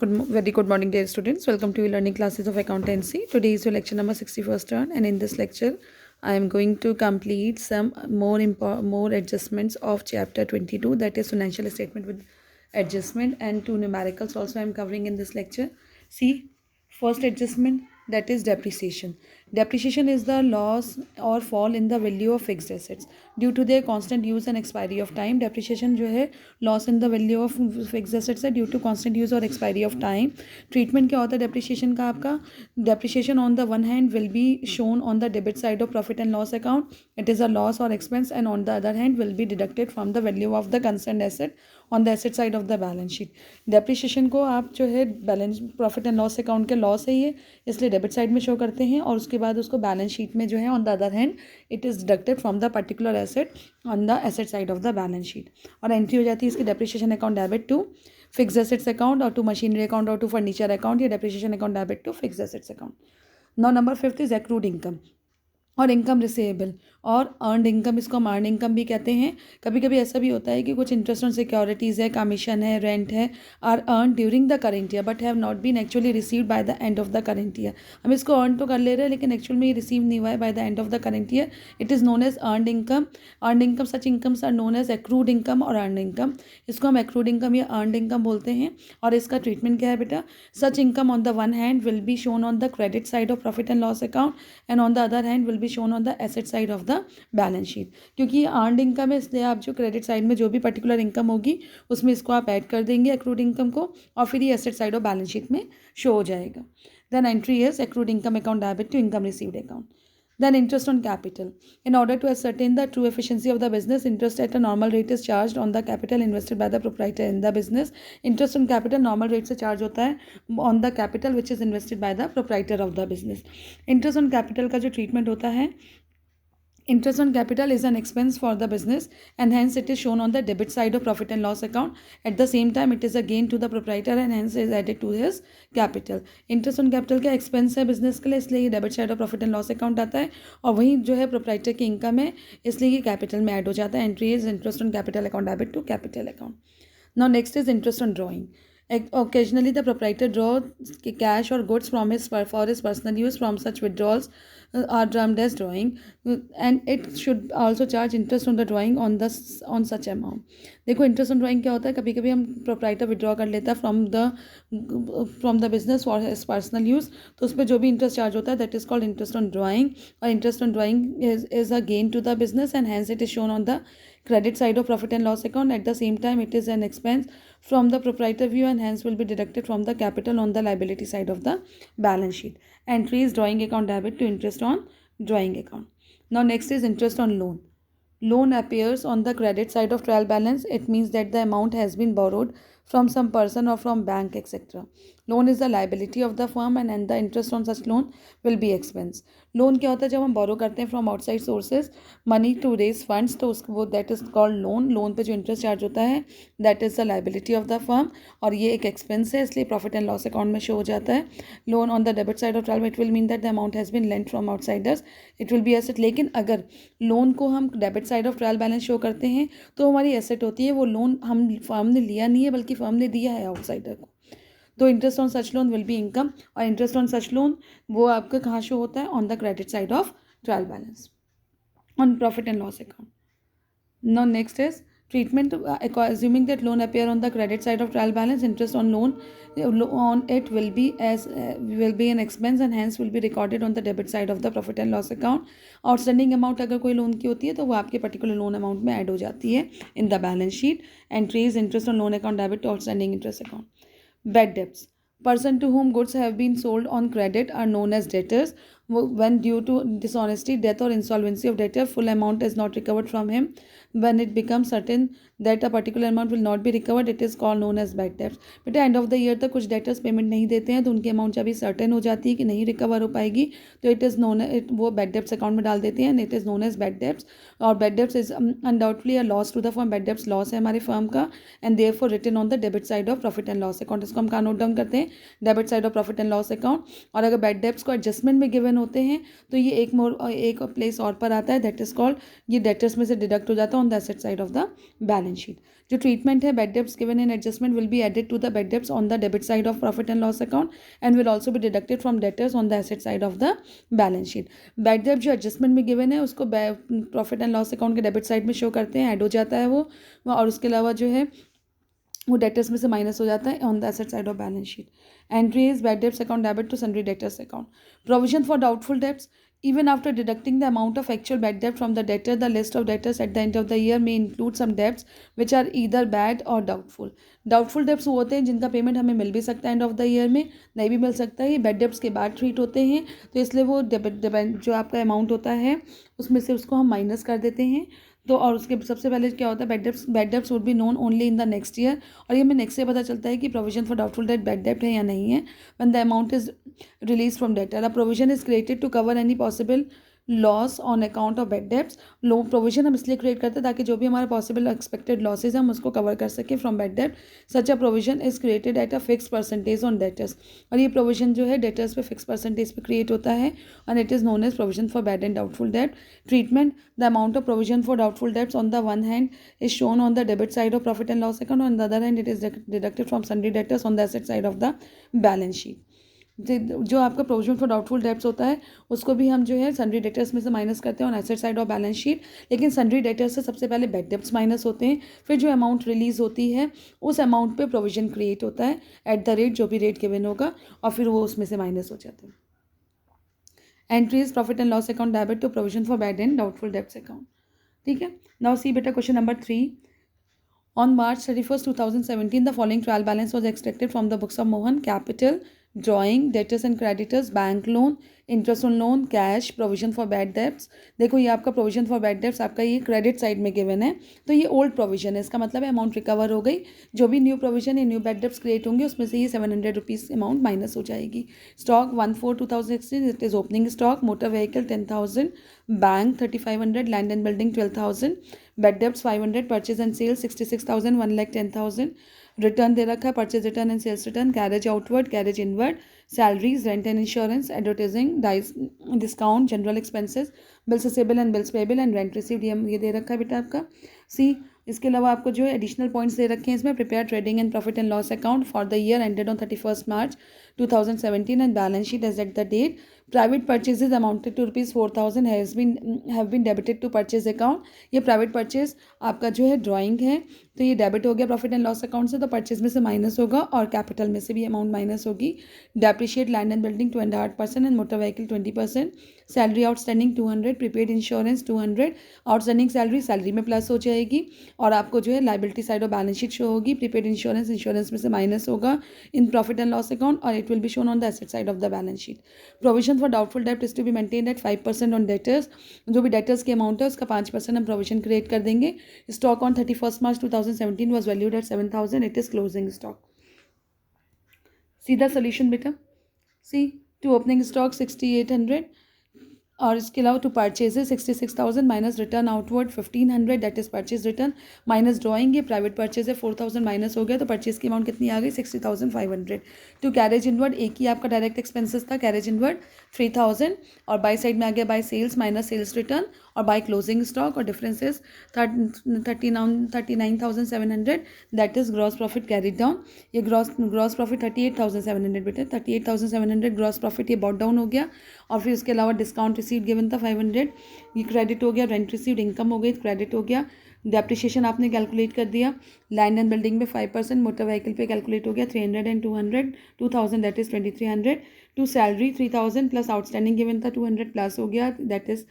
Very good morning, dear students. Welcome to your learning classes of accountancy. Today is your lecture number 61st turn, and in this lecture, I am going to complete some more adjustments of chapter 22, that is financial statement with adjustment, and two numericals also I am covering in this lecture. See, first adjustment, that is depreciation. Depreciation is the loss or fall in the value of fixed assets due to their constant use and expiry of time. Depreciation जो है loss in the value of fixed assets है due to constant use और expiry of time. Treatment क्या होता है depreciation का आपका? Depreciation on the one hand will be shown on the debit side of profit and loss account. It is a loss or expense, and on the other hand will be deducted from the value of the concerned asset on the asset side of the balance sheet. Depreciation को आप जो है balance profit and loss account के loss है ये, इसलिए debit side में show करते हैं, और उसके बाद उसको बैलेंस शीट में जो है on the other hand it is deducted from the particular asset on the asset side of the balance sheet, और एंट्री हो जाती है इसकी depreciation account debit to fix assets account और टू मशीनरी अकाउंट और टू फर्नीचर अकाउंट, या depreciation account debit to fix assets account. Now number 5 is accrued income और income receivable और अर्नड इनकम. इसको हम अर्न इनकम भी कहते हैं. कभी कभी ऐसा भी होता है कि कुछ इंटरेस्ट ऑन सिक्योरिटीज़ है, कमीशन है, रेंट है, are earn during the current year but have not been actually received by the end of the current year. हम इसको अर्न तो कर ले रहे हैं लेकिन एक्चुअल में ये रिसीव नहीं हुआ है by the end of the current year. It is known as earned income. Earned income, such incomes are known as accrued income और अर्नड इनकम. इसको हम एक्रूड इनकम या अर्नड इनकम बोलते हैं. और इसका ट्रीटमेंट क्या है बेटा? Such income on the one hand will be shown on the credit side of profit and loss account, and on the other hand will be shown on the asset side of the balance sheet. क्योंकि ये earned income है इसलिए आप जो credit side में जो भी particular income होगी उसमें इसको आप ऐड कर देंगे एक्रूड इनकम को, और फिर ये asset side of balance sheet में शो हो जाएगा. Then entry is accrued income account debit to income received account. Then interest on capital. In order to ascertain the true efficiency of the business, interest at a normal rate is charged on the capital invested by the proprietor in the business. Interest on capital normal rate से charge होता है on the capital which is invested by the proprietor of the business. Interest on capital का जो treatment होता है, interest on capital is an expense for the business and hence it is shown on the debit side of profit and loss account. At the same time it is a gain to the proprietor and hence is added to his capital. Interest on capital क्या expense है business के लिए, इसलिए ये debit side of profit and loss account आता है, और वहीं जो है proprietor की income है इसलिए ये capital में add हो जाता है. Entry is interest on capital account debit to capital account. Now next is interest on drawing. Occasionally the proprietor draws cash or goods from for his personal use. From such withdrawals are termed as drawing, and it should also charge interest on the drawing on such amount. देखो interest on drawing क्या होता है, कभी कभी हम proprietor withdraw कर लेता है from the business for his personal use, तो उस पर जो भी इंटरेस्ट चार्ज होता है that is called interest on drawing. और interest on drawing is a gain to the business and hence it is shown on the credit side of profit and loss account. At the same time it is an expense from the proprietor view and hence will be deducted from the capital on the liability side of the balance sheet. Entry is drawing account debit to interest on drawing account. Now next is interest on loan. Loan appears on the credit side of trial balance. It means that the amount has been borrowed from some person or from bank etc. Loan is the liability of the firm and the interest on such loan will be expense. Loan क्या होता है? जब हम borrow करते हैं from outside sources money to raise funds, तो उसको that is called loan. Loan पे जो इंटरेस्ट चार्ज होता है that is the liability of the firm, और ये एक एक्सपेंस है इसलिए प्रॉफिट एंड लॉस अकाउंट में शो हो जाता है. Loan on the debit side of trial it will mean that the amount has been lent from outsiders, it will B asset. लेकिन अगर लोन को हम debit side of trial balance show करते हैं तो हमारी एसेट होती है, वो लोन हम फर्म ने लिया नहीं है बल्कि फर्म ने दिया है आउटसाइडर को. तो interest on such loan will be income, और इंटरेस्ट ऑन सच लोन वो आपका कहाँ शो होता है? On the credit side of trial balance on profit and loss account. Now next is treatment. Assuming that loan appear on the credit side of trial balance, interest on loan on it will be an expense and hence will be recorded on the debit side of the profit and loss account. Outstanding amount अगर कोई loan की होती है तो वो आपके particular loan amount में add हो जाती है in the balance sheet. Entry is interest on loan account debit to outstanding interest account. Bad debts. Person to whom goods have been sold on credit are known as debtors. When due to dishonesty, death or insolvency of debtor, full amount is not recovered from him. When it becomes certain that a particular amount will not be recovered, it is called known as bad debts. बेटा and of the year तक कुछ debtors payment नहीं देते हैं तो उनकी amount जब भी सर्टेन हो जाती है कि नहीं रिकवर हो पाएगी तो इट इज़ नोन वो बैड डेब्ट्स अकाउंट में डाल देते हैं and it is known as bad debts. और bad debts is undoubtedly a loss to the firm. Bad debts loss है हमारे फर्म का and therefore written on the debit side of profit and loss account. इसको हम कहाँ note down करते हैं? Debit side of profit and loss account. और अगर बैड डेब्ट्स को एडजस्टमेंट में गिवन होते हैं तो ये एक प्लेस और पर आता है, दैट इज कॉल्ड, ये डेटर्स में से डिडक्ट हो जाता है on the asset side of the balance sheet. जो ट्रीटमेंट है, bad debts given in adjustment will be added to the bad debts on the debit side of profit and loss account and will also be deducted from debtors on the asset side of the balance sheet. Bad डेब्ट जो adjustment में given है उसको profit and loss account के debit side में show करते हैं, add हो जाता है वो, और उसके अलावा जो है वो डेटर्स में से माइनस हो जाता है on the asset side of balance sheet. Entry is bad debts account debit to sundry debtors account. Provision for doubtful debts. Even after deducting the amount of actual bad debt from the debtor, the list of debtors at the end of the year may include some debts which are either bad or doubtful. Doubtful debts वो होते हैं जिनका payment हमें मिल भी सकता है and of the year में, नहीं भी मिल सकता है. ये बैड डेब्ट्स के बाद ट्रीट होते हैं, तो इसलिए वो जो आपका अमाउंट होता है उसमें से उसको हम माइनस कर देते हैं. तो और उसके सबसे पहले क्या होता है, bad debts would be known only in the next year, और ये हमें नेक्स्ट ईयर पता चलता है कि provision for doubtful debt bad डेब्ट है या नहीं है. When the amount is release from debtor, a provision is created to cover any possible loss on account of bad debts. लो प्रोविजन हम इसलिए क्रिएट करते हैं ताकि जो भी हमारे पॉसिबल एक्सपेक्टेड लॉसेज हम उसको कवर कर सकें फ्रॉम बैड डेब्ट. Such a provision is created at a fix percentage on debtors, और ये प्रोविजन जो है डेटर्स पे फिक्स परसेंटेज पे क्रिएट होता है, and it is known as provision for bad and doubtful डेब्ट. Treatment. The amount of provision for doubtful debts on the one hand is shown on the debit side of profit and loss account, on the other hand it is deducted from sundry debtors on the asset side of the balance sheet. जो आपका provision for doubtful debts होता है उसको भी हम जो है sundry debtors में से माइनस करते हैं on asset side of balance sheet, लेकिन सन्ड्री डेटर्स से सबसे पहले बैड डेब्ट्स माइनस होते हैं, फिर जो अमाउंट रिलीज होती है उस अमाउंट पे प्रोविजन क्रिएट होता है एट द रेट, जो भी रेट गिवन होगा, और फिर वो उसमें से माइनस हो जाते हैं. Entries profit and loss account debit to provision for bad and doubtful debts account. ठीक है. नाउ सी बेटा question number 3. On March 31st, 2017, the following trial balance was extracted from the books of Mohan: capital, drawing, debtors and creditors, bank loan, interest on loan, cash, provision for bad debts. देखो ये आपका provision for bad debts आपका ये credit side में given है, तो ये old provision है, इसका मतलब है अमाउंट रिकवर हो गई. जो भी न्यू प्रोविजन या न्यू बैड डेब्ट्स क्रिएट होंगे उसमें से ये 700 रुपीज़ अमाउंट माइनस हो जाएगी. Stock 1/4/2016, it is opening stock. Motor vehicle 10,000, bank 3,500, land and building 12,000, bad debts 500, purchase and sale 66,000, 1,10,000. Return दे रखा है, purchase return and sales return, carriage outward, carriage inward, salaries, rent and insurance, advertising, discount, general expenses, bills receivable and bills payable and rent received, ये दे रखा है बेटा आपका. सी इसके अलावा आपको जो है एडिशनल पॉइंट्स दे रखे हैं इसमें. Prepare trading and profit and loss account for the year ended on 31st March 2017 and balance sheet as at the date. Private purchases amounted to ₹4,000 have been debited to purchase account. ये private purchase आपका जो है drawing है, तो ये debit हो गया profit and loss account से, तो परचेज में से माइनस होगा और कैपिटल में से भी अमाउंट माइनस होगी. Depreciate land and building 2.5% and motor vehicle 20%. Salary outstanding 200, prepaid insurance 200, outstanding salary में प्लस हो जाएगी, और आपको जो है liability side of balance sheet show होगी. प्रीपेड इंश्योरेंस में से माइनस होगा in profit and loss account, और it will be shown on the asset side of the balance sheet. Provision for doubtful डेब्ट is to be maintained eight 5% on debtors. जो भी debtors की amount है उसका 5% हम प्रोविजन क्रिएट कर देंगे. Stock on 31st March 2017 was valued at 7,000. It is closing stock. सीधा सोल्यूशन बेटा. सी टू ओपनिंग स्टॉक 6,800, और इसके अलावा to purchases 66,000 minus return outward 1,500, that is purchase return, minus drawing, ये प्राइवेट परचेज है 4,000 minus हो गया, तो परचेज की अमाउंट कितनी आ गई 60,500. टू कैरेज इनवर्ड, एक ही आपका डायरेक्ट एक्सपेंसेस था कैरेज इनवर्ड 3,000, और बाय साइड में आ गया by sales minus sales return, और बाय क्लोजिंग स्टॉक, और difference is 39,700, that is gross profit carried down. ये ग्रॉस प्रॉफिट 38,700 बेटे, 38,700 ग्रॉस प्रॉफिट ये बॉट डाउन हो गया. और फिर उसके अलावा डिस्काउंट रिसीव्ड गिवन था 500, ये क्रेडिट हो गया. रेंट रिसीव्ड इनकम हो गई, क्रेडिट हो गया. डेप्रिशिएशन आपने कैलकुलेट कर दिया. लैंड एंड बिल्डिंग में 5%, मोटर व्हीकल पे कैलकुलेट हो गया 300 and 200 that is 2,300. To salary 3,000 plus outstanding given था 200 प्लस हो गया, दैट इज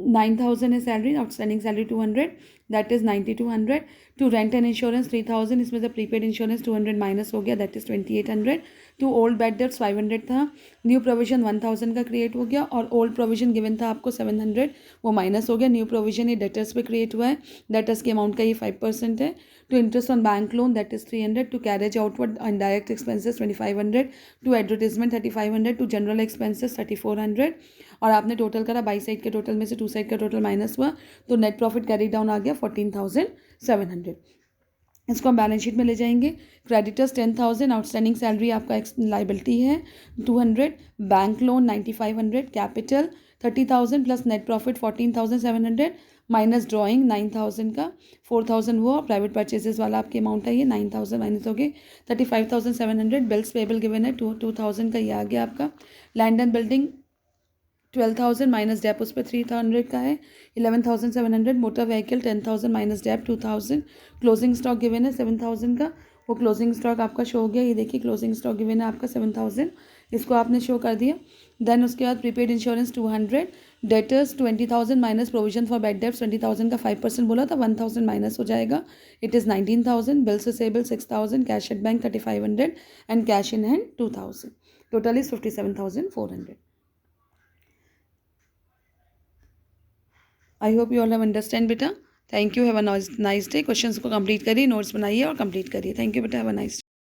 9,000 है salary, outstanding salary 200, that is 9,200. To rent and insurance 3,000, इसमें से प्रीपेड इंश्योरेंस 200 माइनस हो गया, that is 2,800. To old bad debts 500 था. न्यू प्रोविजन 1,000 का क्रिएट हो गया, और ओल्ड प्रोविजन गिवन था आपको 700, वो माइनस हो गया. न्यू प्रोविजन ये डेटर्स पे क्रिएट हुआ है, डेटर्स की अमाउंट का ये 5% है. To interest on bank loan that is 300. To carriage outward and direct expenses 2,500. To advertisement 3,500. To general expenses 3,400. और आपने टोटल करा, बाई साइड के टोटल में से टू साइड का टोटल माइनस हुआ, तो नेट प्रॉफिट कैरी डाउन आ गया 14,700. इसको हम बैलेंस शीट में ले जाएंगे। क्रेडिटर्स 10,000, आउटस्टैंडिंग सैलरी आपका लाइबिलिटी है 200, bank loan 9,500, capital 30,000 plus net profit 14,700 minus drawing 9,000 का 4,000 वो, प्राइवेट परचेजेस वाला आपकी अमाउंट है ये 9,000 माइनस हो गए 35,700, बिल्स पेबल गिवन है 2,000 का, ये आ गया आपका। Land and building 12,000 minus dep उस पर 300 का है 11,700, motor vehicle 10,000 minus dep 2,000, closing stock given है 7,000 का, वो क्लोजिंग स्टॉक आपका शो हो गया, ये देखिए क्लोजिंग स्टॉक गिवन है आपका 7,000, इसको आपने शो कर दिया। देन उसके बाद prepaid insurance 200, debtors 20,000 minus provision for bad debts 20,000 का 5% बोला था 1,000 माइनस हो जाएगा, it is 19,000, bills receivable 6,000, cash at bank 3,500 and cash in hand 2,000, total is 57,400। I hope you all have understand बेटा। Thank you, have a nice day. Questions को complete करिए, notes बनाइए और कंप्लीट करिए। थैंक यू बेटा, have a nice day.